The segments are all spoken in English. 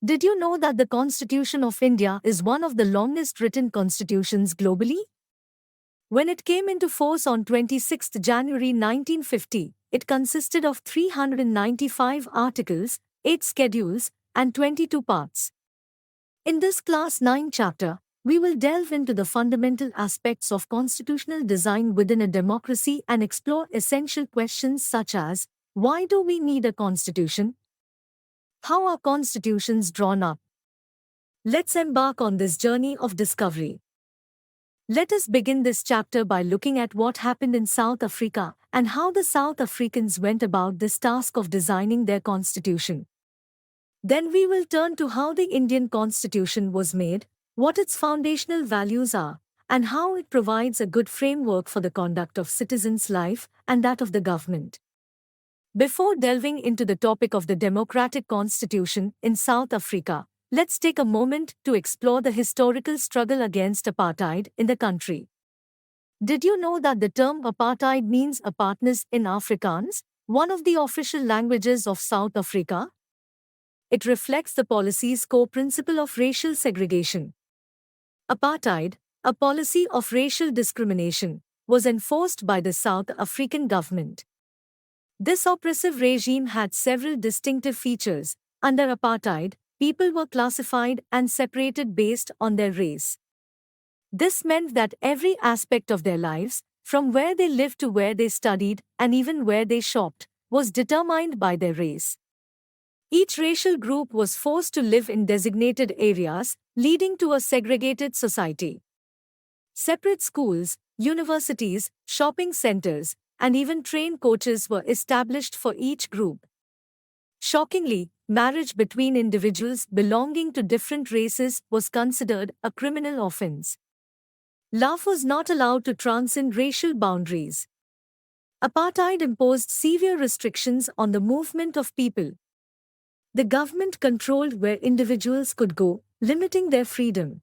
Did you know that the Constitution of India is one of the longest written constitutions globally? When it came into force on 26 January 1950, it consisted of 395 articles, 8 schedules, and 22 parts. In this Class 9 chapter, we will delve into the fundamental aspects of constitutional design within a democracy and explore essential questions such as why do we need a constitution? How are constitutions drawn up? Let's embark on this journey of discovery. Let us begin this chapter by looking at what happened in South Africa and how the South Africans went about this task of designing their constitution. Then we will turn to how the Indian constitution was made, what its foundational values are, and how it provides a good framework for the conduct of citizens' life and that of the government. Before delving into the topic of the democratic constitution in South Africa, let's take a moment to explore the historical struggle against apartheid in the country. Did you know that the term apartheid means apartness in Afrikaans, one of the official languages of South Africa? It reflects the policy's core principle of racial segregation. Apartheid, a policy of racial discrimination, was enforced by the South African government. This oppressive regime had several distinctive features. Under apartheid, people were classified and separated based on their race. This meant that every aspect of their lives, from where they lived to where they studied and even where they shopped, was determined by their race. Each racial group was forced to live in designated areas, leading to a segregated society. Separate schools, universities, shopping centers, and even train coaches were established for each group. Shockingly, marriage between individuals belonging to different races was considered a criminal offense. Love was not allowed to transcend racial boundaries. Apartheid imposed severe restrictions on the movement of people. The government controlled where individuals could go, limiting their freedom.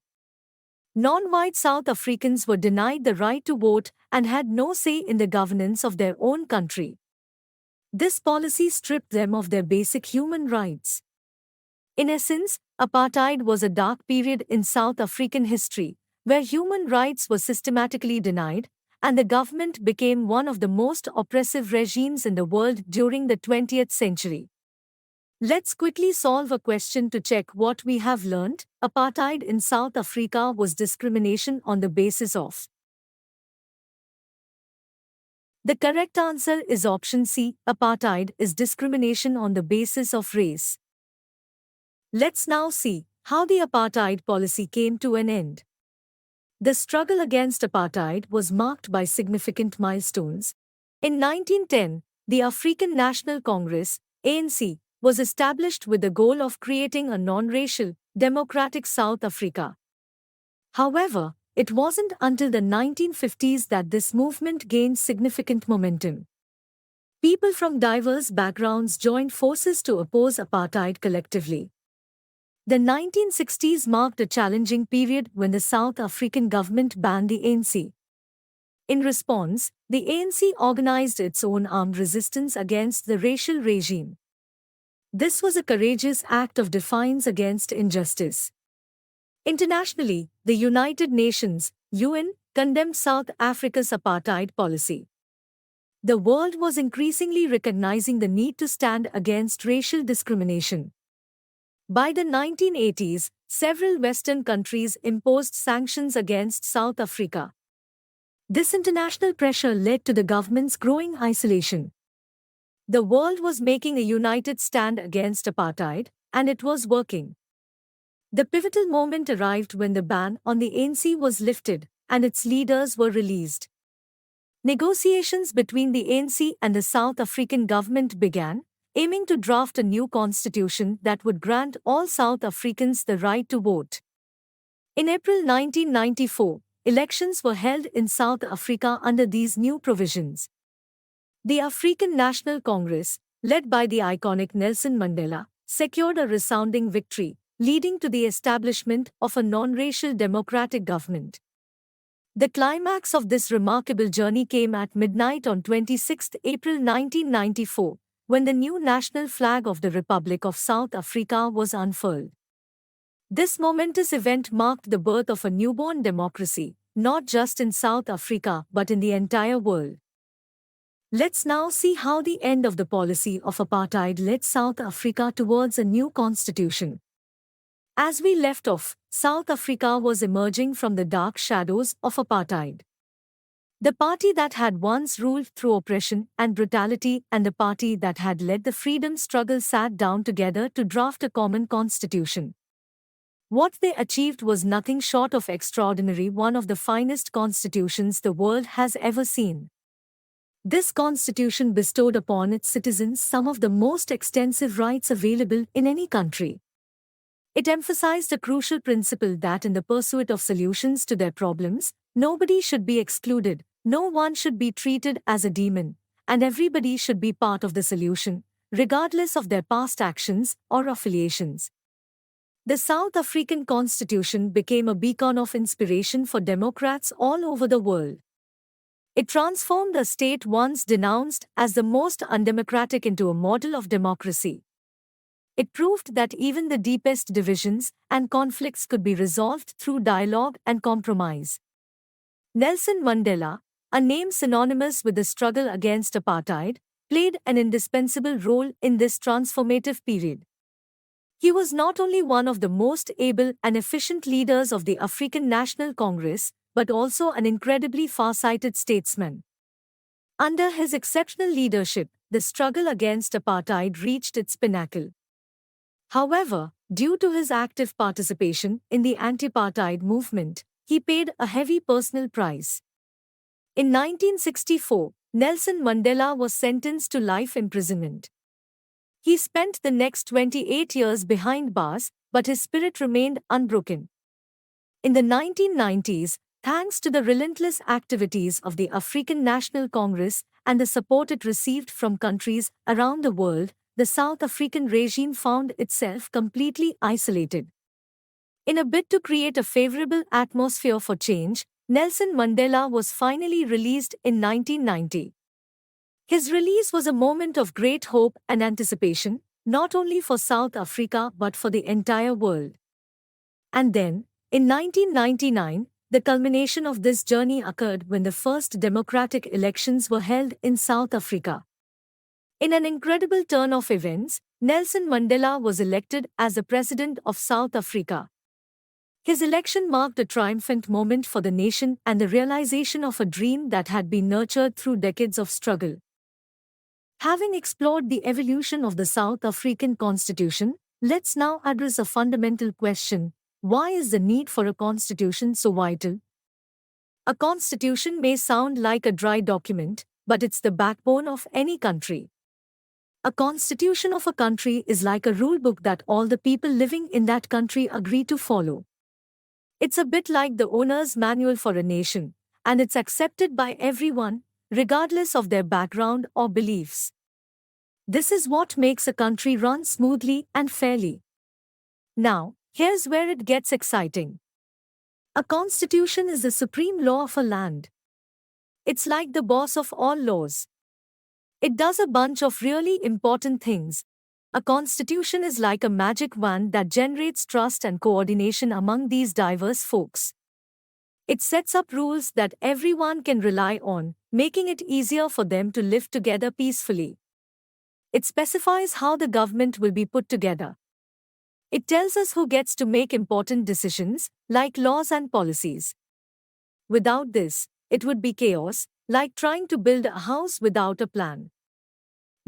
Non-white South Africans were denied the right to vote and had no say in the governance of their own country. This policy stripped them of their basic human rights. In essence, apartheid was a dark period in South African history, where human rights were systematically denied, and the government became one of the most oppressive regimes in the world during the 20th century. Let's quickly solve a question to check what we have learned. Apartheid in South Africa was discrimination on the basis of. The correct answer is option C. Apartheid is discrimination on the basis of race. Let's now see how the apartheid policy came to an end. The struggle against apartheid was marked by significant milestones. In 1910, the African National Congress, ANC, was established with the goal of creating a non-racial, democratic South Africa. However, it wasn't until the 1950s that this movement gained significant momentum. People from diverse backgrounds joined forces to oppose apartheid collectively. The 1960s marked a challenging period when the South African government banned the ANC. In response, the ANC organized its own armed resistance against the racial regime. This was a courageous act of defiance against injustice. Internationally, the United Nations, UN, condemned South Africa's apartheid policy. The world was increasingly recognizing the need to stand against racial discrimination. By the 1980s, several Western countries imposed sanctions against South Africa. This international pressure led to the government's growing isolation. The world was making a united stand against apartheid, and it was working. The pivotal moment arrived when the ban on the ANC was lifted, and its leaders were released. Negotiations between the ANC and the South African government began, aiming to draft a new constitution that would grant all South Africans the right to vote. In April 1994, elections were held in South Africa under these new provisions. The African National Congress, led by the iconic Nelson Mandela, secured a resounding victory, leading to the establishment of a non-racial democratic government. The climax of this remarkable journey came at midnight on 26 April 1994, when the new national flag of the Republic of South Africa was unfurled. This momentous event marked the birth of a newborn democracy, not just in South Africa but in the entire world. Let's now see how the end of the policy of apartheid led South Africa towards a new constitution. As we left off, South Africa was emerging from the dark shadows of apartheid. The party that had once ruled through oppression and brutality and the party that had led the freedom struggle sat down together to draft a common constitution. What they achieved was nothing short of extraordinary, one of the finest constitutions the world has ever seen. This constitution bestowed upon its citizens some of the most extensive rights available in any country. It emphasized a crucial principle that in the pursuit of solutions to their problems, nobody should be excluded, no one should be treated as a demon, and everybody should be part of the solution, regardless of their past actions or affiliations. The South African Constitution became a beacon of inspiration for Democrats all over the world. It transformed a state once denounced as the most undemocratic into a model of democracy. It proved that even the deepest divisions and conflicts could be resolved through dialogue and compromise. Nelson Mandela, a name synonymous with the struggle against apartheid, played an indispensable role in this transformative period. He was not only one of the most able and efficient leaders of the African National Congress, but also an incredibly far-sighted statesman. Under his exceptional leadership, the struggle against apartheid reached its pinnacle. However, due to his active participation in the anti-apartheid movement, he paid a heavy personal price. In 1964, Nelson Mandela was sentenced to life imprisonment. He spent the next 28 years behind bars, but his spirit remained unbroken. In the 1990s, thanks to the relentless activities of the African National Congress and the support it received from countries around the world, the South African regime found itself completely isolated. In a bid to create a favorable atmosphere for change, Nelson Mandela was finally released in 1990. His release was a moment of great hope and anticipation, not only for South Africa but for the entire world. And then, in 1999, the culmination of this journey occurred when the first democratic elections were held in South Africa. In an incredible turn of events, Nelson Mandela was elected as the President of South Africa. His election marked a triumphant moment for the nation and the realization of a dream that had been nurtured through decades of struggle. Having explored the evolution of the South African Constitution, let's now address a fundamental question: why is the need for a constitution so vital? A constitution may sound like a dry document, but it's the backbone of any country. A constitution of a country is like a rulebook that all the people living in that country agree to follow. It's a bit like the owner's manual for a nation, and it's accepted by everyone, regardless of their background or beliefs. This is what makes a country run smoothly and fairly. Now, here's where it gets exciting. A constitution is the supreme law of a land. It's like the boss of all laws. It does a bunch of really important things. A constitution is like a magic wand that generates trust and coordination among these diverse folks. It sets up rules that everyone can rely on, making it easier for them to live together peacefully. It specifies how the government will be put together. It tells us who gets to make important decisions, like laws and policies. Without this, it would be chaos, like trying to build a house without a plan.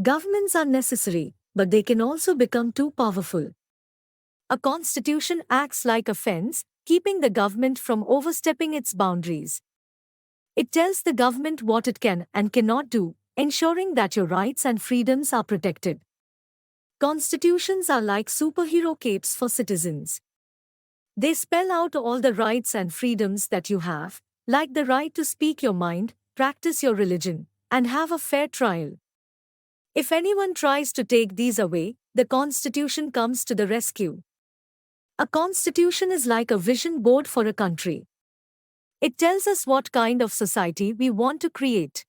Governments are necessary, but they can also become too powerful. A constitution acts like a fence, keeping the government from overstepping its boundaries. It tells the government what it can and cannot do, ensuring that your rights and freedoms are protected. Constitutions are like superhero capes for citizens. They spell out all the rights and freedoms that you have, like the right to speak your mind, practice your religion, and have a fair trial. If anyone tries to take these away, the Constitution comes to the rescue. A constitution is like a vision board for a country. It tells us what kind of society we want to create.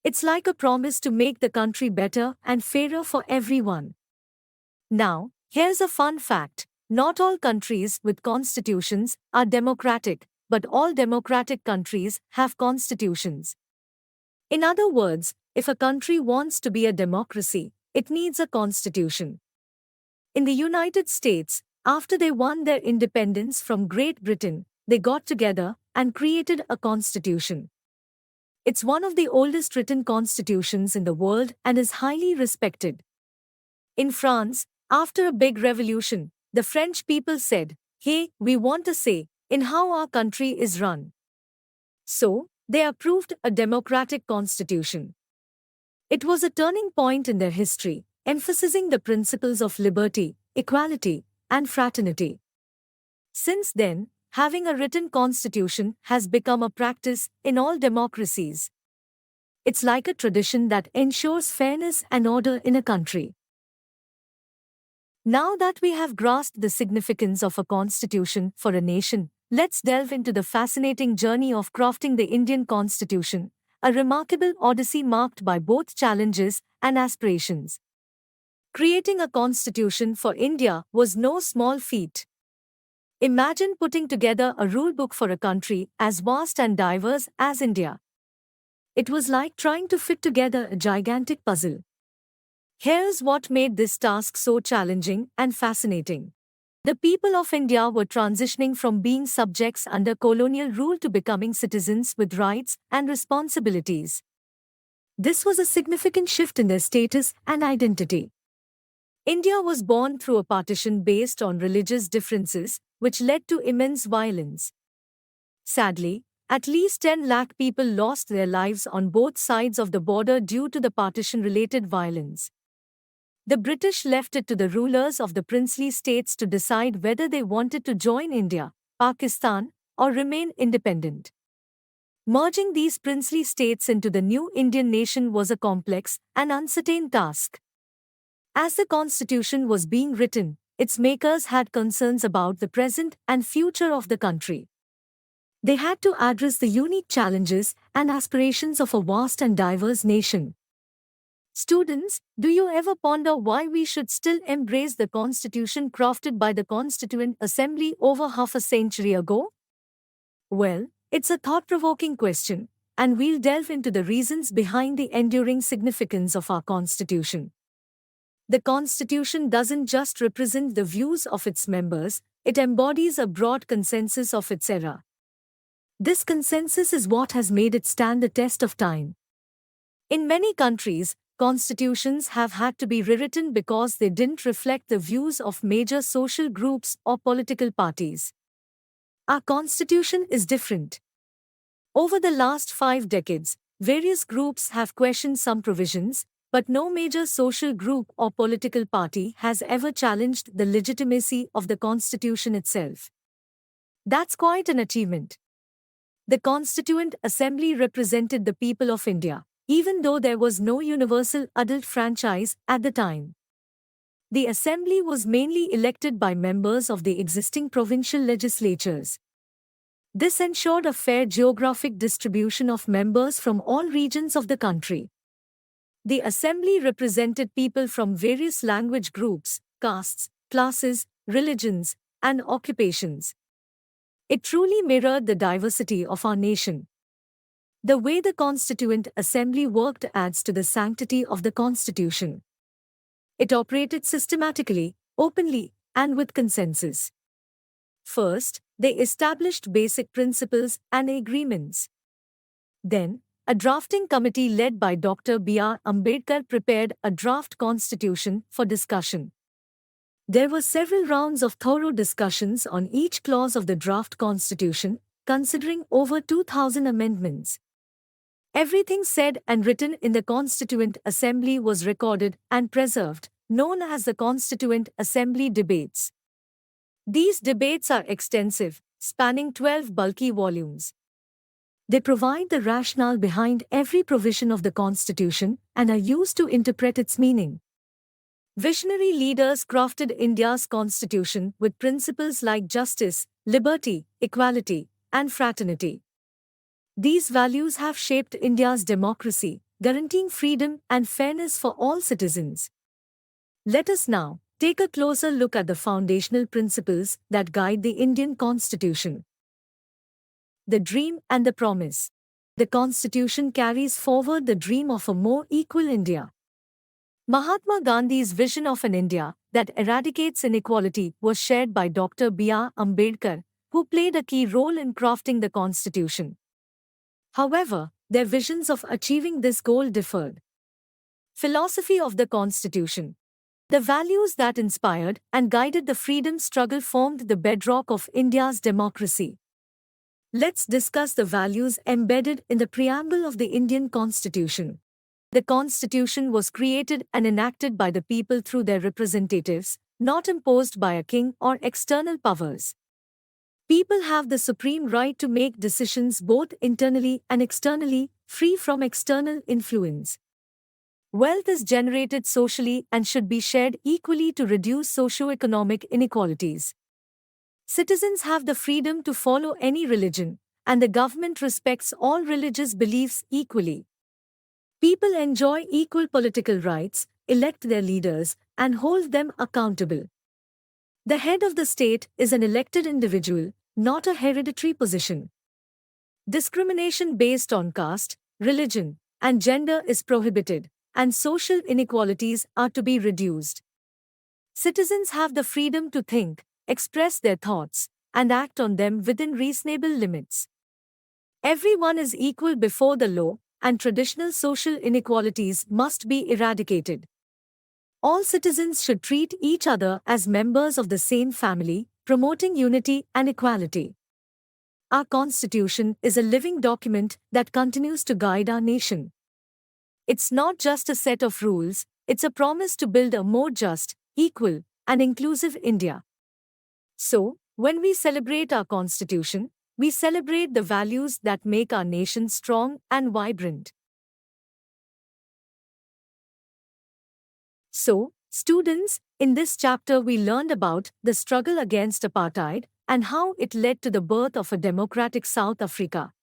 It's like a promise to make the country better and fairer for everyone. Now, here's a fun fact. Not all countries with constitutions are democratic, but all democratic countries have constitutions. In other words, if a country wants to be a democracy, it needs a constitution. In the United States, after they won their independence from Great Britain, they got together and created a constitution. It's one of the oldest written constitutions in the world and is highly respected. In France, after a big revolution, the French people said, "Hey, we want a say in how our country is run." So, they approved a democratic constitution. It was a turning point in their history, emphasizing the principles of liberty, equality, and fraternity. Since then, having a written constitution has become a practice in all democracies. It's like a tradition that ensures fairness and order in a country. Now that we have grasped the significance of a constitution for a nation, let's delve into the fascinating journey of crafting the Indian Constitution, a remarkable odyssey marked by both challenges and aspirations. Creating a constitution for India was no small feat. Imagine putting together a rulebook for a country as vast and diverse as India. It was like trying to fit together a gigantic puzzle. Here's what made this task so challenging and fascinating. The people of India were transitioning from being subjects under colonial rule to becoming citizens with rights and responsibilities. This was a significant shift in their status and identity. India was born through a partition based on religious differences, which led to immense violence. Sadly, at least 10 lakh people lost their lives on both sides of the border due to the partition-related violence. The British left it to the rulers of the princely states to decide whether they wanted to join India, Pakistan, or remain independent. Merging these princely states into the new Indian nation was a complex and uncertain task. As the constitution was being written, its makers had concerns about the present and future of the country. They had to address the unique challenges and aspirations of a vast and diverse nation. Students, do you ever ponder why we should still embrace the constitution crafted by the Constituent Assembly over half a century ago? Well, it's a thought-provoking question, and we'll delve into the reasons behind the enduring significance of our constitution. The constitution doesn't just represent the views of its members, it embodies a broad consensus of its era. This consensus is what has made it stand the test of time. In many countries, constitutions have had to be rewritten because they didn't reflect the views of major social groups or political parties. Our constitution is different. Over the last 5 decades, various groups have questioned some provisions, but no major social group or political party has ever challenged the legitimacy of the constitution itself. That's quite an achievement. The Constituent Assembly represented the people of India, even though there was no universal adult franchise at the time. The Assembly was mainly elected by members of the existing provincial legislatures. This ensured a fair geographic distribution of members from all regions of the country. The Assembly represented people from various language groups, castes, classes, religions, and occupations. It truly mirrored the diversity of our nation. The way the Constituent Assembly worked adds to the sanctity of the Constitution. It operated systematically, openly, and with consensus. First, they established basic principles and agreements. Then, a drafting committee led by Dr. B.R. Ambedkar prepared a draft constitution for discussion. There were several rounds of thorough discussions on each clause of the draft constitution, considering over 2,000 amendments. Everything said and written in the Constituent Assembly was recorded and preserved, known as the Constituent Assembly debates. These debates are extensive, spanning 12 bulky volumes. They provide the rationale behind every provision of the Constitution and are used to interpret its meaning. Visionary leaders crafted India's constitution with principles like justice, liberty, equality, and fraternity. These values have shaped India's democracy, guaranteeing freedom and fairness for all citizens. Let us now Take a closer look at the foundational principles that guide the Indian Constitution. The dream and the promise. The Constitution carries forward the dream of a more equal India. Mahatma Gandhi's vision of an India that eradicates inequality was shared by Dr. B.R. Ambedkar, who played a key role in crafting the Constitution. However, their visions of achieving this goal differed. Philosophy of the Constitution. The values that inspired and guided the freedom struggle formed the bedrock of India's democracy. Let's discuss the values embedded in the preamble of the Indian Constitution. The Constitution was created and enacted by the people through their representatives, not imposed by a king or external powers. People have the supreme right to make decisions both internally and externally, free from external influence. Wealth is generated socially and should be shared equally to reduce socio-economic inequalities. Citizens have the freedom to follow any religion, and the government respects all religious beliefs equally. People enjoy equal political rights, elect their leaders, and hold them accountable. The head of the state is an elected individual, not a hereditary position. Discrimination based on caste, religion, and gender is prohibited, and social inequalities are to be reduced. Citizens have the freedom to think, express their thoughts, and act on them within reasonable limits. Everyone is equal before the law, and traditional social inequalities must be eradicated. All citizens should treat each other as members of the same family, promoting unity and equality. Our Constitution is a living document that continues to guide our nation. It's not just a set of rules, it's a promise to build a more just, equal, and inclusive India. So, when we celebrate our Constitution, we celebrate the values that make our nation strong and vibrant. So, students, in this chapter we learned about the struggle against apartheid and how it led to the birth of a democratic South Africa.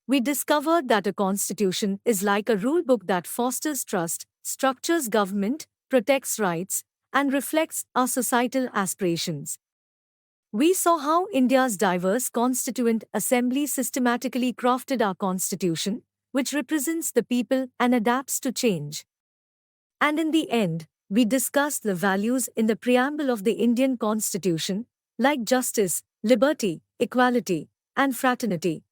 We discovered that a constitution is like a rulebook that fosters trust, structures government, protects rights, and reflects our societal aspirations. We saw how India's diverse constituent assembly systematically crafted our constitution, which represents the people and adapts to change. And in the end, we discussed the values in the preamble of the Indian Constitution, like justice, liberty, equality, and fraternity,